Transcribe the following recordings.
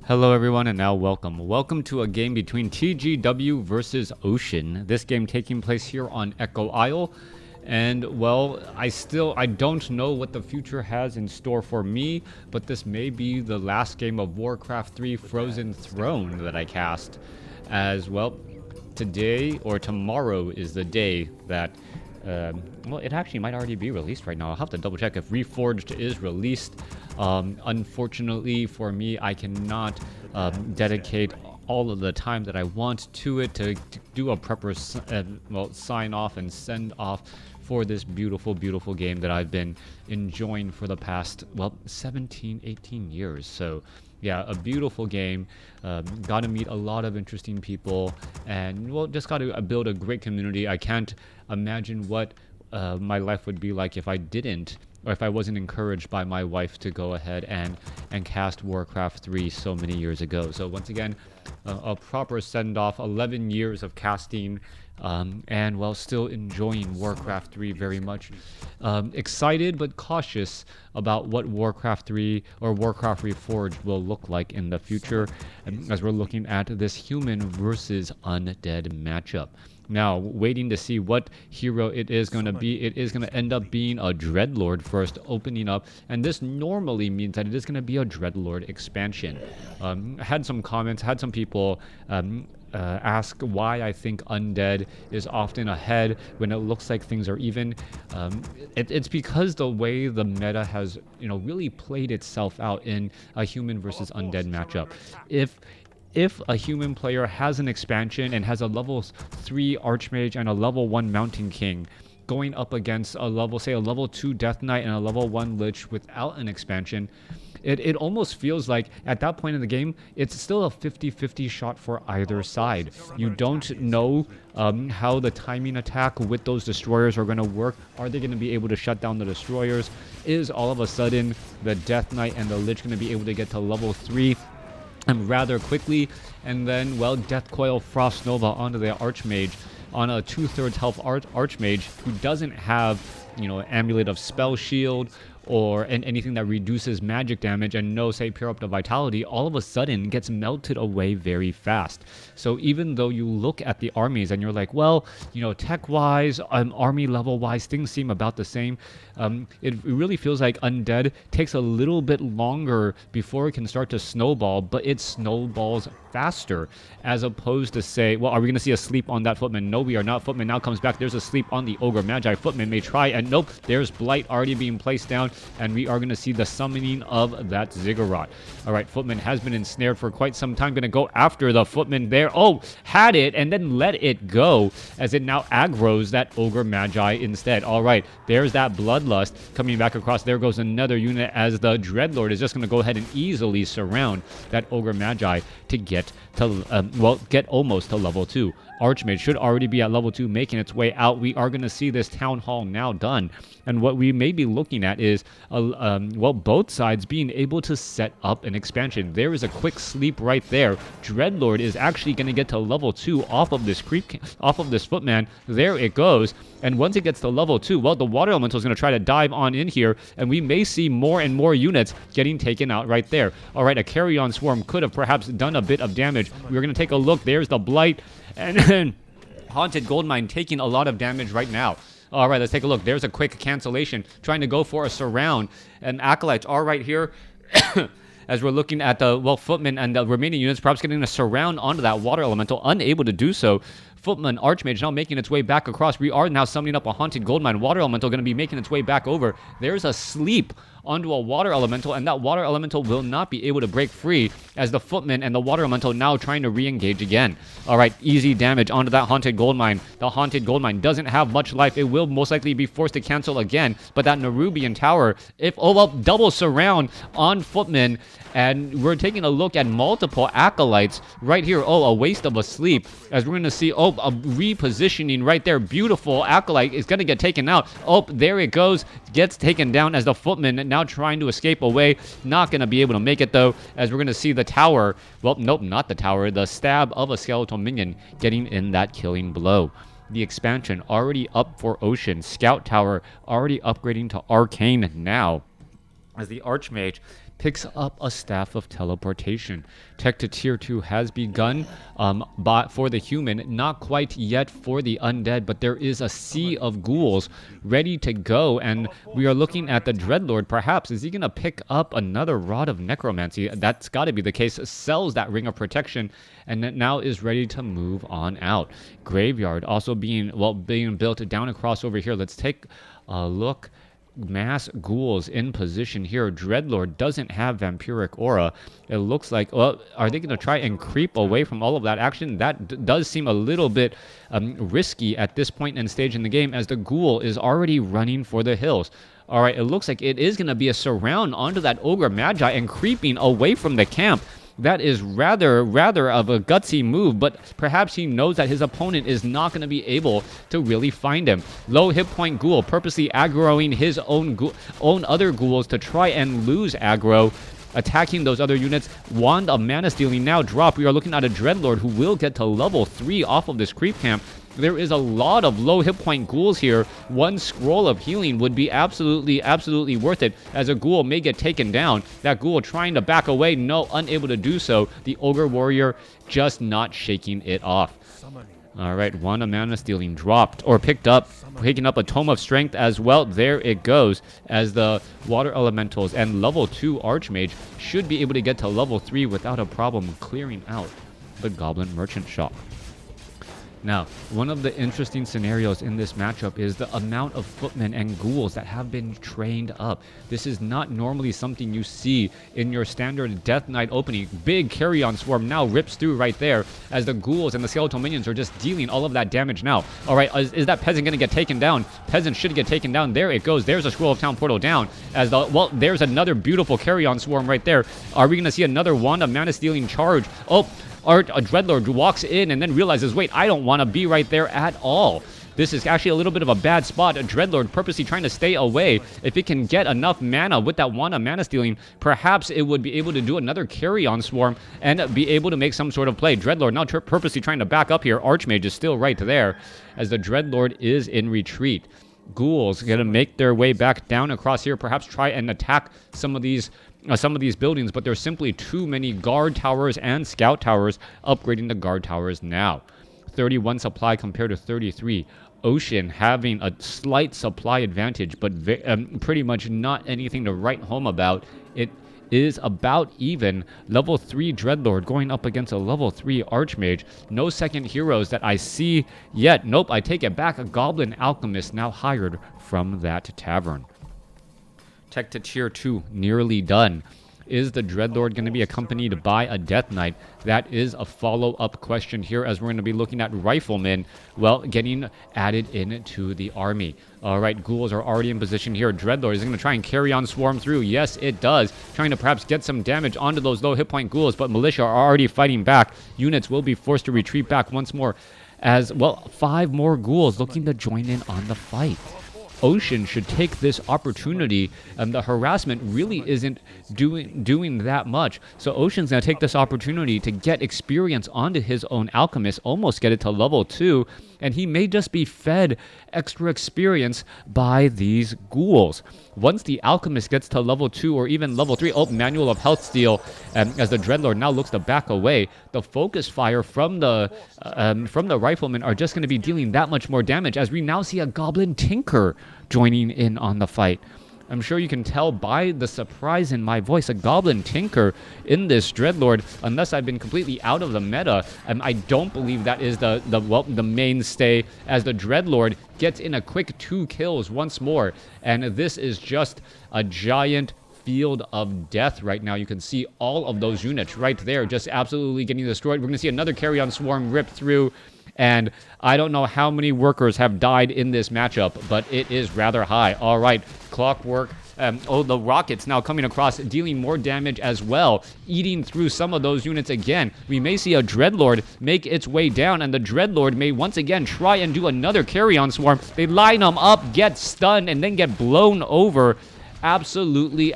Hello everyone and now welcome to a game between TGW versus Ocean. This game taking place here on Echo Isle, and well, I don't know what the future has in store for me, but this may be the last game of WarCraft 3 Frozen Throne that I cast. As well, today or tomorrow is the day that well, it actually might already be released right now. I'll have to double check if Reforged is released. Unfortunately for me, I cannot dedicate all of the time that I want to it to do a proper sign off and send off for this beautiful game that I've been enjoying for the past 17-18 years. So yeah, a beautiful game. Got to meet a lot of interesting people, and well, just got to build a great community. I can't imagine what my life would be like if I didn't, or if I wasn't encouraged by my wife to go ahead and cast WarCraft 3 so many years ago. So once again, a proper send-off, 11 years of casting, and well, still enjoying WarCraft 3 very much. Excited but cautious about what WarCraft 3 or WarCraft Reforged will look like in the future, as we're looking at this human versus undead matchup. Now, waiting to see what hero it is going to be. It is going to end up being a Dreadlord first, opening up, and this normally means that it is going to be a Dreadlord expansion. Had some comments, had some people ask why I think undead is often ahead when it looks like things are even. It's because the way the meta has, really played itself out in a human versus undead matchup. If a human player has an expansion and has a level 3 Archmage and a level 1 Mountain King going up against a level 2 Death Knight and a level 1 Lich without an expansion, it almost feels like at that point in the game, it's still a 50-50 shot for either side. You don't know how the timing attack with those destroyers are going to work. Are they going to be able to shut down the destroyers? Is all of a sudden the Death Knight and the Lich going to be able to get to level 3 rather quickly, and then, well, Death Coil Frost Nova onto the Archmage on a 2/3 health Archmage who doesn't have, Amulet of Spell Shield or anything that reduces magic damage and no, say, Pure Up to Vitality, all of a sudden gets melted away very fast. So even though you look at the armies and you're like, well, tech-wise, army level-wise, things seem about the same, it really feels like undead takes a little bit longer before it can start to snowball, but it snowballs faster, as opposed to, say, well, are we going to see a sleep on that Footman? No, we are not. Footman now comes back. There's a sleep on the Ogre Magi. Footman may try, and nope, there's Blight already being placed down, and we are going to see the summoning of that Ziggurat. All right, Footman has been ensnared for quite some time. Going to go after the Footman there. Oh, had it, and then let it go, as it now aggroes that Ogre Magi instead. All right, there's that Bloodlust coming back across. There goes another unit, as the Dreadlord is just going to go ahead and easily surround that Ogre Magi to get to, get almost to level 2. Archmage should already be at level 2, making its way out. We are going to see this Town Hall now done. And what we may be looking at is, both sides being able to set up an expansion. There is a quick sleep right there. Dreadlord is actually going to get to level 2 off of this Footman. There it goes. And once it gets to level 2, well, the Water Elemental is going to try to dive on in here, and we may see more and more units getting taken out right there. All right, a Carrion Swarm could have perhaps done a bit of damage. We're going to take a look. There's the Blight. And then Haunted Goldmine taking a lot of damage right now. All right, let's take a look. There's a quick cancellation, trying to go for a surround. And Acolytes are right here. As we're looking at the, Footman and the remaining units perhaps getting a surround onto that Water Elemental, unable to do so. Footman Archmage now making its way back across. We are now summoning up a Haunted Goldmine. Water Elemental going to be making its way back over. There's a sleep onto a Water Elemental, and that Water Elemental will not be able to break free, as the Footman and the Water Elemental now trying to re-engage again. All right, easy damage onto that Haunted Goldmine. The Haunted Goldmine doesn't have much life. It will most likely be forced to cancel again, but that Nerubian Tower, double surround on Footman, and we're taking a look at multiple Acolytes right here. Oh, a waste of a sleep, as we're going to see, a repositioning right there. Beautiful Acolyte is going to get taken out. Oh, there it goes. Gets taken down as the Footman now trying to escape away. Not going to be able to make it, though, as we're going to see the tower. Well, nope, not the tower. The stab of a skeletal minion getting in that killing blow. The expansion already up for Ocean. Scout Tower already upgrading to Arcane now, as the Archmage picks up a staff of teleportation. Tech to tier 2 has begun for the human, not quite yet for the undead, but there is a sea of ghouls ready to go, and we are looking at the Dreadlord. Perhaps, is he going to pick up another Rod of Necromancy? That's got to be the case. Sells that Ring of Protection, and now is ready to move on out. Graveyard also being built down across over here. Let's take a look. Mass ghouls in position here. Dreadlord doesn't have Vampiric Aura. It looks like, well, are they going to try and creep away from all of that action? That does seem a little bit risky at this point in stage in the game, as the ghoul is already running for the hills. All right, it looks like it is going to be a surround onto that Ogre Magi and creeping away from the camp. That is rather of a gutsy move, but perhaps he knows that his opponent is not going to be able to really find him. Low hit point ghoul, purposely aggroing his own other ghouls to try and lose aggro, attacking those other units. Wand of Mana Stealing now dropped. We are looking at a Dreadlord who will get to level 3 off of this creep camp. There is a lot of low hit point ghouls here. One scroll of healing would be absolutely worth it, as a ghoul may get taken down. That ghoul trying to back away, unable to do so. The Ogre Warrior just not shaking it off. All right, Wand of Mana Stealing dropped, or picked up, picking up a Tome of Strength as well. There it goes, as the Water Elementals and level 2 Archmage should be able to get to level 3 without a problem, clearing out the Goblin Merchant Shop. Now, one of the interesting scenarios in this matchup is the amount of footmen and ghouls that have been trained up. This is not normally something you see in your standard Death Knight opening. Big Carrion Swarm now rips through right there, as the ghouls and the skeletal minions are just dealing all of that damage now. All right, is that peasant going to get taken down? Peasant should get taken down. There it goes. There's a Scroll of Town portal down. There's another beautiful Carrion Swarm right there. Are we going to see another Wand of Mana Stealing charge? Oh, a Dreadlord walks in and then realizes, wait, I don't want to be right there at all. This is actually a little bit of a bad spot. A Dreadlord purposely trying to stay away. If it can get enough mana with that Wand of Mana Stealing, perhaps it would be able to do another Carrion Swarm and be able to make some sort of play. Dreadlord now purposely trying to back up here. Archmage is still right there, as the Dreadlord is in retreat. Ghouls going to make their way back down across here, perhaps try and attack some of these buildings, but there's simply too many guard towers and scout towers. Upgrading the guard towers now. 31 supply compared to 33. Ocean having a slight supply advantage, but pretty much not anything to write home about. It is about even. Level 3 Dreadlord going up against a level 3 Archmage. No second heroes that I see yet. Nope, I take it back. A Goblin Alchemist now hired from that tavern. Tech to tier 2 nearly done. Is the Dreadlord going to be accompanied by a Death Knight? That is a follow-up question here, as we're going to be looking at Riflemen, well, getting added into the army. All right, ghouls are already in position here. Dreadlord is going to try and Carrion Swarm through. Yes, it does. Trying to perhaps get some damage onto those low hit point ghouls, but Militia are already fighting back. Units will be forced to retreat back once more, as, well, 5 more ghouls looking to join in on the fight. Ocean should take this opportunity, and the harassment really isn't doing that much. So Ocean's going to take this opportunity to get experience onto his own Alchemist, almost get it to level 2, and he may just be fed extra experience by these ghouls. Once the Alchemist gets to level 2 or even level 3, Manual of Health Steal, as the Dreadlord now looks to back away, the focus fire from the Riflemen are just going to be dealing that much more damage, as we now see a Goblin Tinker joining in on the fight. I'm sure you can tell by the surprise in my voice, a Goblin Tinker in this Dreadlord, unless I've been completely out of the meta. I don't believe that is the mainstay, as the Dreadlord gets in a quick 2 kills once more. And this is just a giant field of death right now. You can see all of those units right there just absolutely getting destroyed. We're going to see another Carrion Swarm rip through. And I don't know how many workers have died in this matchup, but it is rather high. All right, Clockwork. The Rockets now coming across, dealing more damage as well, eating through some of those units again. We may see a Dreadlord make its way down, and the Dreadlord may once again try and do another Carrion Swarm. They line them up, get stunned, and then get blown over absolutely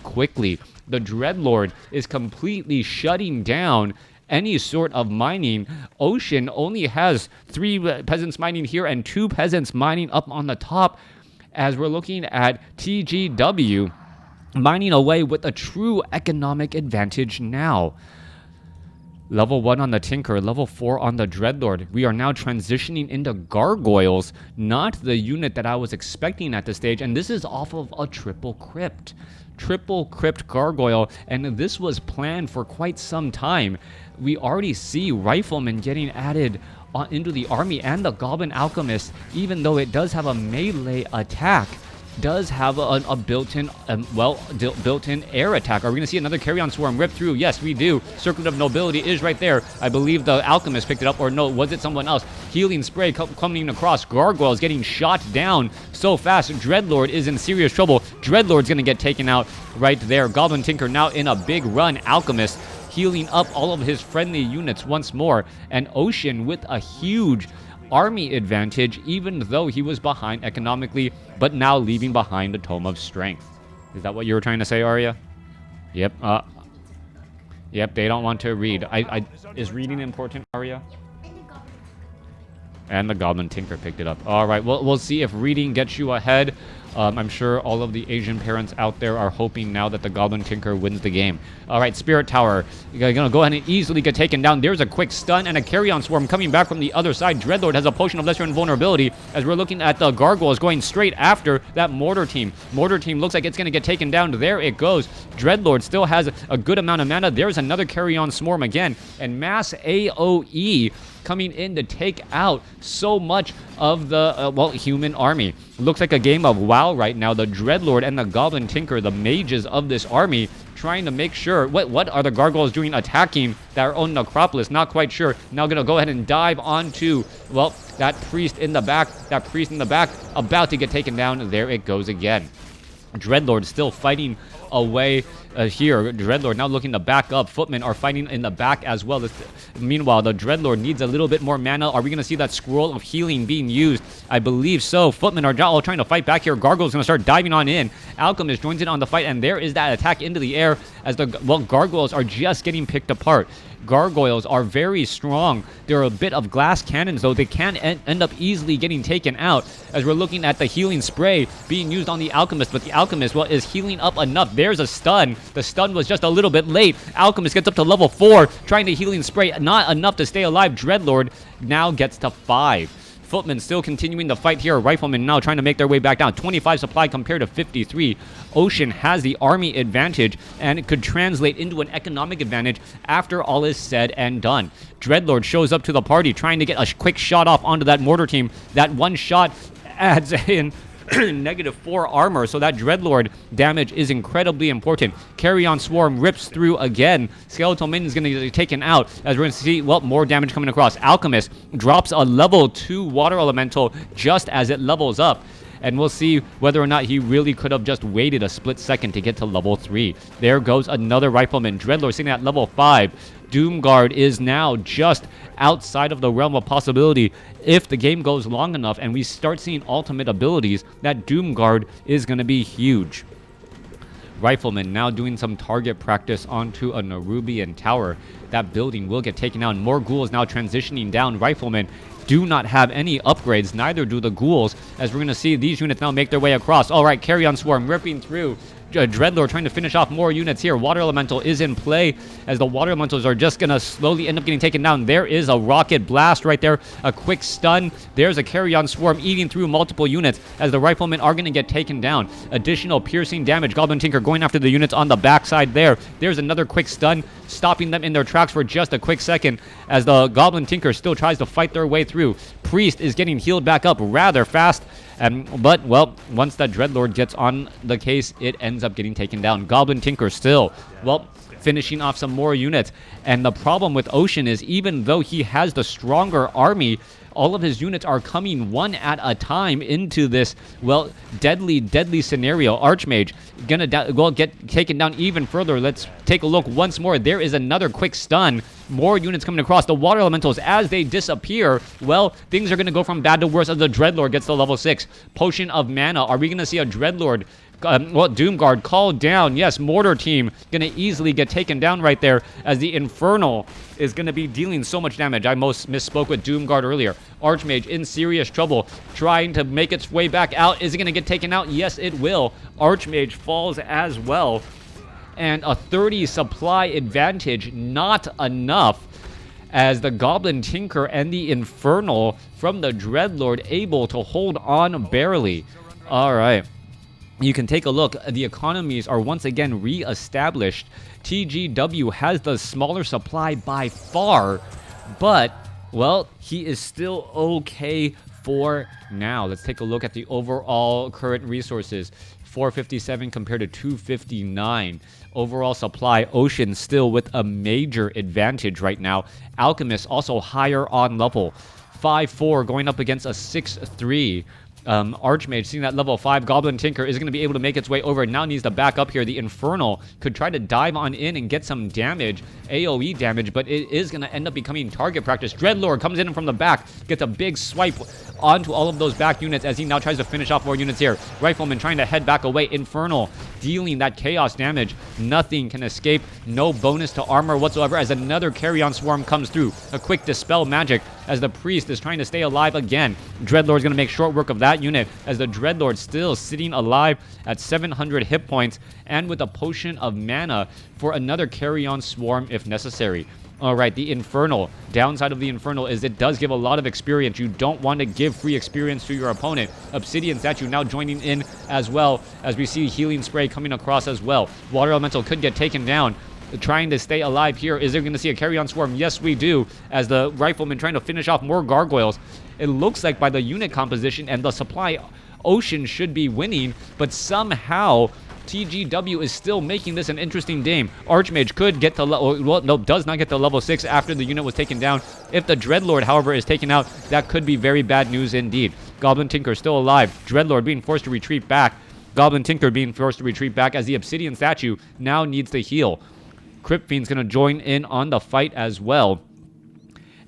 quickly. The Dreadlord is completely shutting down any sort of mining. Ocean only has 3 peasants mining here and 2 peasants mining up on the top, as we're looking at TGW. mining away with a true economic advantage now. Level 1 on the Tinker, level 4 on the Dreadlord. We are now transitioning into Gargoyles, not the unit that I was expecting at this stage, and this is off of a triple crypt. Triple crypt Gargoyle, and this was planned for quite some time. We already see Rifleman getting added into the army, and the Goblin Alchemist, even though it does have a melee attack, does have a built-in, built-in air attack. Are we going to see another Carrion Swarm rip through? Yes, we do. Circlet of Nobility is right there. I believe the Alchemist picked it up, or no, was it someone else? Healing Spray coming across. Gargoyles getting shot down so fast. Dreadlord is in serious trouble. Dreadlord's going to get taken out right there. Goblin Tinker now in a big run. Alchemist healing up all of his friendly units once more. And Ocean with a huge army advantage, even though he was behind economically, but now leaving behind a Tome of Strength. Is that what you were trying to say, Arya? Yep. Yep, they don't want to read. Is reading important, Arya? And the Goblin Tinker picked it up. All right, well, we'll see if reading gets you ahead. I'm sure all of the Asian parents out there are hoping now that the Goblin Tinker wins the game. All right, Spirit Tower. You're going to go ahead and easily get taken down. There's a quick stun and a Carrion Swarm coming back from the other side. Dreadlord has a Potion of Lesser Invulnerability as we're looking at the Gargoyles going straight after that Mortar Team. Mortar Team looks like it's going to get taken down. There it goes. Dreadlord still has a good amount of mana. There's another Carrion Swarm again. And Mass AoE coming in to take out so much of the, human army. Looks like a game of WoW right now. The Dreadlord and the Goblin Tinker, the mages of this army, trying to make sure, what are the Gargoyles doing attacking their own Necropolis? Not quite sure. Now gonna go ahead and dive onto, that priest in the back, about to get taken down. There it goes again. Dreadlord still fighting away here. Dreadlord now looking to back up. Footmen are fighting in the back as well. Meanwhile, the Dreadlord needs a little bit more mana. Are we going to see that Scroll of Healing being used? I believe so. Footmen are all trying to fight back here. Gargoyle's going to start diving on in. Alchemist joins in on the fight, and there is that attack into the air as the, Gargoyles are just getting picked apart. Gargoyles are very strong. They're a bit of glass cannons, though. They can end up easily getting taken out as we're looking at the Healing Spray being used on the Alchemist, but the Alchemist, is healing up enough. There's a stun. The stun was just a little bit late. Alchemist gets up to level 4, trying to Healing Spray. Not enough to stay alive. Dreadlord now gets to 5. Footmen still continuing the fight here. Riflemen now trying to make their way back down. 25 supply compared to 53. Ocean has the army advantage, and it could translate into an economic advantage after all is said and done. Dreadlord shows up to the party, trying to get a quick shot off onto that mortar team. That one shot adds in -4 armor, so that Dreadlord damage is incredibly important. Carrion Swarm rips through again. Skeletal Minion is going to get taken out as we're going to see, more damage coming across. Alchemist drops a level 2 Water Elemental just as it levels up. And we'll see whether or not he really could have just waited a split second to get to level 3. There goes another Rifleman. Dreadlord sitting at level 5. Doomguard is now just outside of the realm of possibility. If the game goes long enough and we start seeing ultimate abilities, that Doomguard is going to be huge. Rifleman now doing some target practice onto a Nerubian tower. That building will get taken out. More ghouls now transitioning down. Riflemen do not have any upgrades, neither do the ghouls, as we're going to see these units now make their way across. All right, Carrion Swarm ripping through. Dreadlord trying to finish off more units here. Water Elemental is in play as the Water Elementals are just going to slowly end up getting taken down. There is a Rocket Blast right there. A quick stun. There's a Carrion Swarm eating through multiple units as the Riflemen are going to get taken down. Additional piercing damage. Goblin Tinker going after the units on the backside there. There's another quick stun, stopping them in their tracks for just a quick second as the Goblin Tinker still tries to fight their way through. Priest is getting healed back up rather fast. But once that Dreadlord gets on the case, it ends up getting taken down. Goblin Tinker still, finishing off some more units. And the problem with Ocean is, even though he has the stronger army, all of his units are coming one at a time into this, deadly scenario. Archmage gonna get taken down even further. Let's take a look once more. There is another quick stun. More units coming across. The Water Elementals, as they disappear, things are going to go from bad to worse as the Dreadlord gets to level 6. Potion of Mana. Are we going to see a Dreadlord Well, Doomguard called down. Yes, Mortar Team going to easily get taken down right there as the Infernal is going to be dealing so much damage. I misspoke with Doomguard earlier. Archmage in serious trouble, trying to make its way back out. Is it going to get taken out? Yes, it will. Archmage falls as well. And a 30 supply advantage, not enough, as the Goblin Tinker and the Infernal from the Dreadlord able to hold on barely. All right. You can take a look. The economies are once again re-established. TGW has the smaller supply by far, but, well, he is still okay for now. Let's take a look at the overall current resources. 457 compared to 259. Overall supply, Ocean still with a major advantage right now. Alchemist also higher on level. 5-4 going up against a 6-3. Archmage seeing that level 5 Goblin Tinker is going to be able to make its way over. Now needs to back up here. The Infernal could try to dive on in and get some damage, AoE damage, but it is going to end up becoming target practice. Dreadlord comes in from the back, gets a big swipe onto all of those back units as he now tries to finish off more units here. Rifleman trying to head back away. Infernal dealing that chaos damage. Nothing can escape. No bonus to armor whatsoever as another Carrion Swarm comes through. A quick dispel magic as the Priest is trying to stay alive again. Dreadlord's going to make short work of that unit as the Dreadlord still sitting alive at 700 hit points and with a potion of mana for another Carrion Swarm if necessary. Alright, the Infernal. Downside of the Infernal is it does give a lot of experience. You don't want to give free experience to your opponent. Obsidian Statue now joining in as well as we see Healing Spray coming across as well. Water Elemental could get taken down. Trying to stay alive here. Is there going to see a Carrion Swarm? Yes, we do. As the Rifleman trying to finish off more Gargoyles. It looks like by the unit composition and the supply, Ocean should be winning, but somehow TGW is still making this an interesting game. Archmage could get to level, well, no, does not get to level 6 after the unit was taken down. If the Dreadlord, however, is taken out, that could be very bad news indeed. Goblin Tinker still alive. Dreadlord being forced to retreat back. Goblin Tinker being forced to retreat back as the Obsidian Statue now needs to heal. Crypt Fiend's going to join in on the fight as well.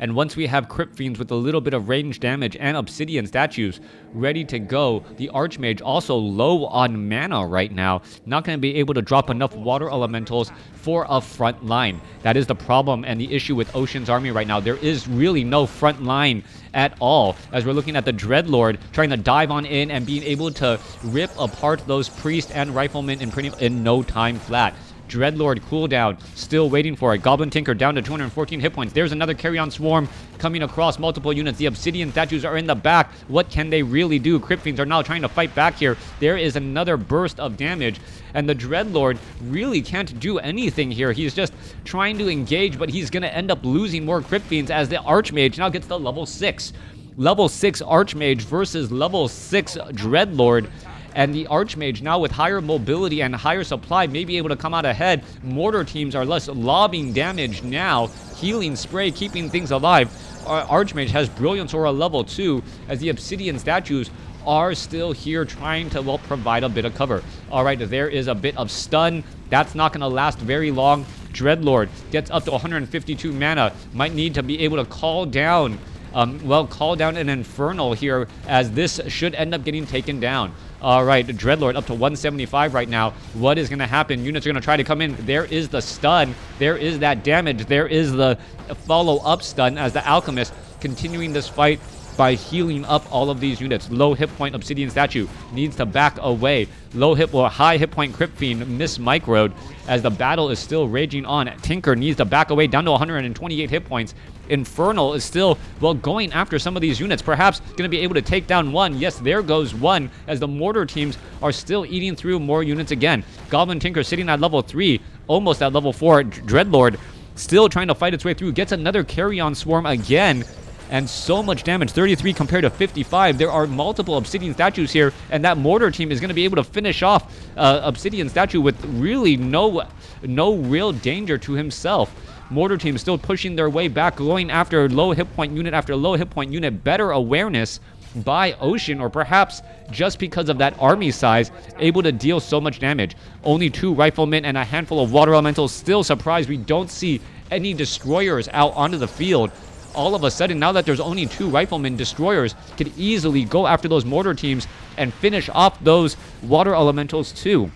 And once we have Crypt Fiends with a little bit of range damage and Obsidian Statues ready to go, the Archmage also low on mana right now. Not going to be able to drop enough Water Elementals for a front line. That is the problem and the issue with Ocean's army right now. There is really no front line at all, as we're looking at the Dreadlord trying to dive on in and being able to rip apart those Priest and Riflemen in no time flat. Dreadlord cooldown, still waiting for it. Goblin Tinker down to 214 hit points. There's another Carrion Swarm coming across multiple units. The Obsidian Statues are in the back. What can they really do? Crypt Fiends are now trying to fight back here. There is another burst of damage, and the Dreadlord really can't do anything here. He's just trying to engage, but he's going to end up losing more Crypt Fiends as the Archmage now gets to level 6. Level 6 Archmage versus level 6 Dreadlord. And the Archmage now with higher mobility and higher supply may be able to come out ahead. Mortar teams are less lobbing damage now. Healing Spray keeping things alive. Archmage has Brilliance Aura level 2 as the Obsidian Statues are still here trying to, well, provide a bit of cover. Alright, there is a bit of stun. That's not going to last very long. Dreadlord gets up to 152 mana. Might need to be able to call down, call down an Infernal here, as this should end up getting taken down. Alright, Dreadlord up to 175 right now. What is going to happen? Units are going to try to come in. There is the stun. There is that damage. There is the follow-up stun as the Alchemist continuing this fight by healing up all of these units. Low hit point Obsidian Statue needs to back away. High hit point Crypt Fiend miss-microed as the battle is still raging on. Tinker needs to back away down to 128 hit points. Infernal is still, well, going after some of these units. Perhaps going to be able to take down one. Yes, there goes one as the Mortar teams are still eating through more units again. Goblin Tinker sitting at level 3, almost at level 4. Dreadlord still trying to fight its way through. Gets another Carrion Swarm again. And so much damage, 33 compared to 55. There are multiple Obsidian Statues here, and that Mortar team is going to be able to finish off Obsidian Statue with really no real danger to himself. Mortar team still pushing their way back, going after low hit point unit after low hit point unit. Better awareness by Ocean, or perhaps just because of that army size, able to deal so much damage. Only 2 Riflemen and a handful of Water Elementals. Still surprised we don't see any Destroyers out onto the field. all of a sudden, now that there's only 2 riflemen, destroyers could easily go after those mortar teams and finish off those water elementals too.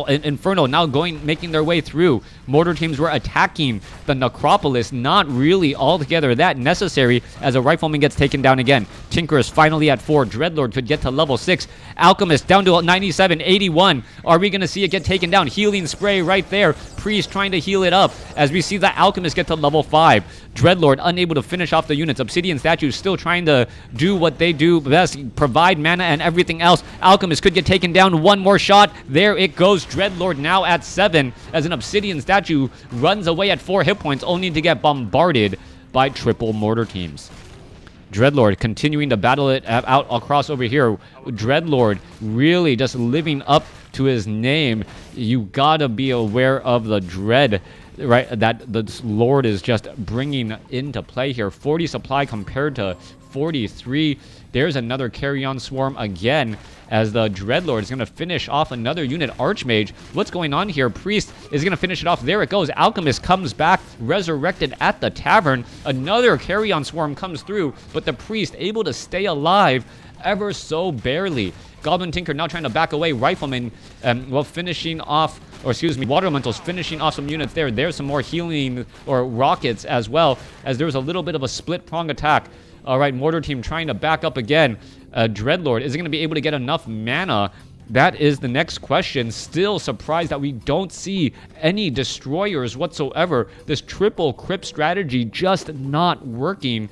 Inferno now making their way through. Mortar teams were attacking the necropolis, not really altogether that necessary, as a rifleman gets taken down again. Tinker is finally at 4. Dreadlord could get to level 6. Alchemist down to 97, 81. Are we going to see it get taken down? Healing spray right there. Priest trying to heal it up as we see the Alchemist get to level 5. Dreadlord unable to finish off the units. Obsidian statues still trying to do what they do best, provide mana and everything else. Alchemist could get taken down. One more shot. There it goes. Dreadlord now at 7 as an Obsidian statue runs away at 4 hit points, only to get bombarded by triple mortar teams. Dreadlord continuing to battle it out across over here. Dreadlord really just living up to his name. You gotta be aware of the dread, right, that the Lord is just bringing into play here. 40 supply compared to 43. There's another carry-on swarm again, as the Dreadlord is going to finish off another unit. Archmage, what's going on here? Priest is going to finish it off. There it goes. Alchemist comes back, resurrected at the tavern. Another carry-on swarm comes through, but the Priest able to stay alive ever so barely. Goblin Tinker now trying to back away. Rifleman, finishing off, or excuse me, Water Elementals finishing off some units there. There's some more healing or rockets as well, as there was a little bit of a split prong attack. All right, Mortar Team trying to back up again. Dreadlord, is it going to be able to get enough mana? That is the next question. Still surprised that we don't see any destroyers whatsoever. This triple crypt strategy just not working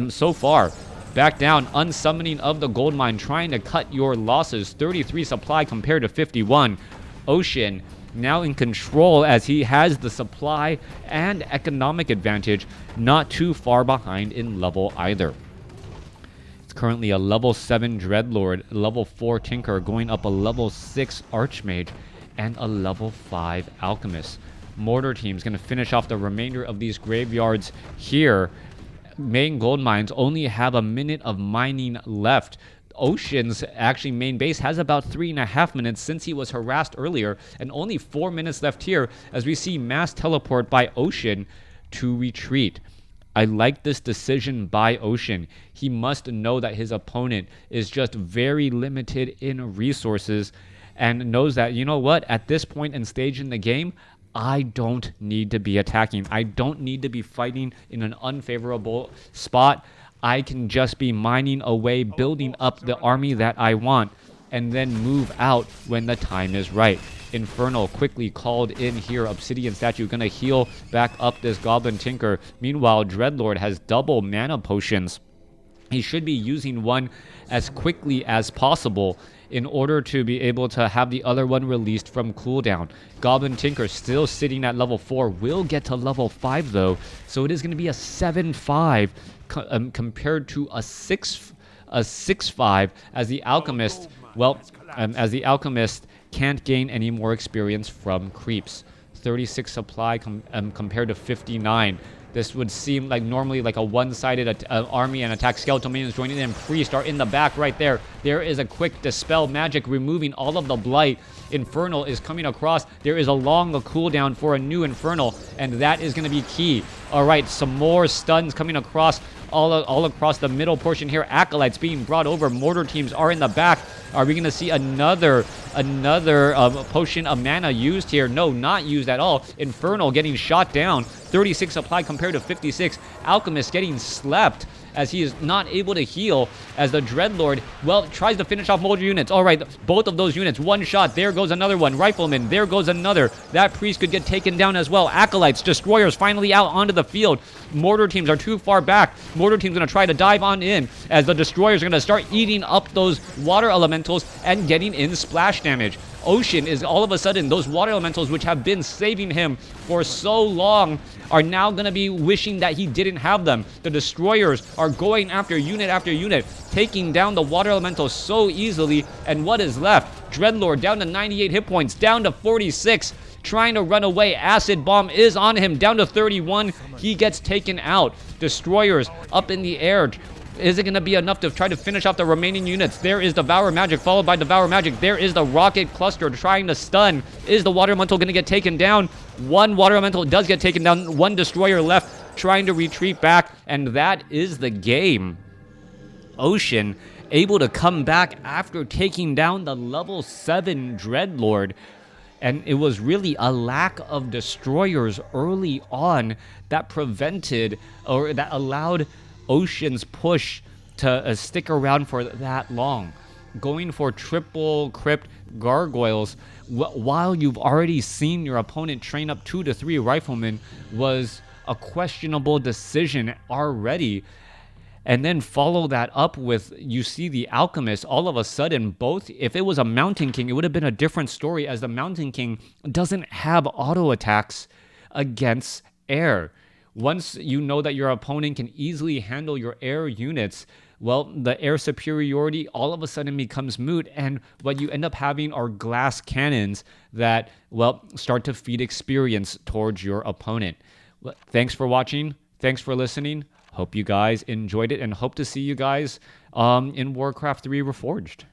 so far. Back down, unsummoning of the gold mine, trying to cut your losses. 33 supply compared to 51. Ocean now in control as he has the supply and economic advantage, not too far behind in level either. It's currently a level 7 Dreadlord, level 4 Tinker, going up a level 6 Archmage, and a level 5 Alchemist. Mortar Team's going to finish off the remainder of these graveyards here. Main gold mines only have a minute of mining left. Ocean's actually main base has about 3.5 minutes since he was harassed earlier, and only 4 minutes left here as we see mass teleport by Ocean to retreat. I like this decision by Ocean. He must know that his opponent is just very limited in resources and knows that, you know what, at this point and stage in the game, I don't need to be attacking. I don't need to be fighting in an unfavorable spot. I can just be mining away, building up the army that I want, and then move out when the time is right. Infernal quickly called in here. Obsidian statue gonna heal back up this Goblin Tinker. Meanwhile, Dreadlord has double mana potions. He should be using one as quickly as possible in order to be able to have the other one released from cooldown. Goblin Tinker still sitting at level 4, will get to level 5 though, so it is going to be a 7-5 compared to a 6-5 as the Alchemist, as the Alchemist can't gain any more experience from creeps. 36 supply compared to 59. This would seem like normally like a one-sided army and attack. Skeletal Minions joining in. Priest are in the back right there. There is a quick Dispel magic removing all of the blight. Infernal is coming across. There is a long cooldown for a new Infernal, and that is going to be key. All right, some more stuns coming across all across the middle portion here. Acolytes being brought over. Mortar teams are in the back. Are we going to see another potion of mana used here? No, not used at all. Infernal getting shot down. 36 supply compared to 56. Alchemist getting slept as he is not able to heal as the Dreadlord, tries to finish off multiple units. All right, both of those units, one shot. There goes another one. Rifleman, there goes another. That Priest could get taken down as well. Acolytes, Destroyers finally out onto the field. Mortar teams are too far back. Mortar team's going to try to dive on in as the Destroyers are going to start eating up those water elementals and getting in splash damage. Ocean is all of a sudden, those water elementals which have been saving him for so long are now going to be wishing that he didn't have them. The Destroyers are going after unit, taking down the water elementals so easily. And what is left? Dreadlord down to 98 hit points, down to 46, trying to run away. Acid Bomb is on him, down to 31. He gets taken out. Destroyers up in the air. Is it going to be enough to try to finish off the remaining units? There is Devour Magic, followed by Devour Magic. There is the Rocket Cluster trying to stun. Is the Water Elemental going to get taken down? One Water Elemental does get taken down. One Destroyer left. trying to retreat back, and that is the game. Ocean able to come back after taking down the level 7 Dreadlord. And it was really a lack of destroyers early on that prevented, or that allowed Ocean's push to stick around for that long. Going for triple crypt gargoyles while you've already seen your opponent train up 2 to 3 riflemen was a questionable decision already. And then follow that up with, you see the Alchemist, all of a sudden, both, if it was a Mountain King, it would have been a different story, as the Mountain King doesn't have auto attacks against air. Once you know that your opponent can easily handle your air units, well, the air superiority all of a sudden becomes moot, and what you end up having are glass cannons that, well, start to feed experience towards your opponent. Well, thanks for watching. Thanks for listening. Hope you guys enjoyed it, and hope to see you guys in WarCraft 3 Reforged.